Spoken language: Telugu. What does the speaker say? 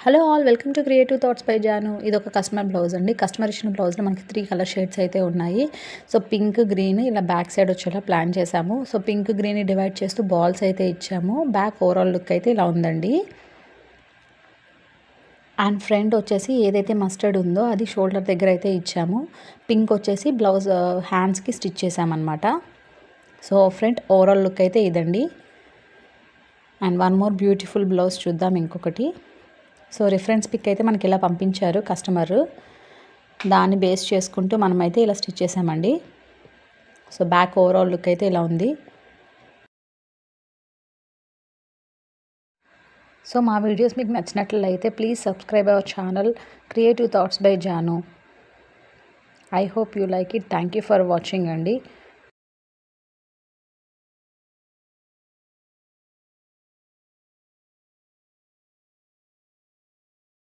Hello all, welcome to creative thoughts by Janu. ఇది ఒక కస్టమర్ బ్లౌజ్ అండి. కస్టమర్ ఇచ్చిన బ్లౌజ్లో మనకి 3 కలర్ షేడ్స్ అయితే ఉన్నాయి. సో పింక్, గ్రీన్ ఇలా బ్యాక్ సైడ్ వచ్చేలా ప్లాన్ చేసాము. సో పింక్, గ్రీన్ డివైడ్ చేస్తూ బాల్స్ అయితే ఇచ్చాము. బ్యాక్ ఓవరాల్ లుక్ అయితే ఇలా ఉందండి. అండ్ ఫ్రంట్ వచ్చేసి ఏదైతే మస్టర్డ్ ఉందో అది షోల్డర్ దగ్గర అయితే ఇచ్చాము. పింక్ వచ్చేసి బ్లౌజ్ హ్యాండ్స్కి స్టిచ్ చేసామన్నమాట. సో ఫ్రంట్ ఓవరాల్ లుక్ అయితే ఇదండి. And one more beautiful blouse చూద్దాం ఇంకొకటి. సో రిఫరెన్స్ పిక్ అయితే మనకి ఇలా పంపించారు కస్టమరు. దాన్ని బేస్ చేసుకుంటూ మనమైతే ఇలా స్టిచ్ చేసామండి. సో బ్యాక్ ఓవరాల్ లుక్ అయితే ఇలా ఉంది. సో మా వీడియోస్ మీకు నచ్చినట్లయితే please subscribe our channel creative thoughts by Janu. I hope you like it. Thank you for watching అండి.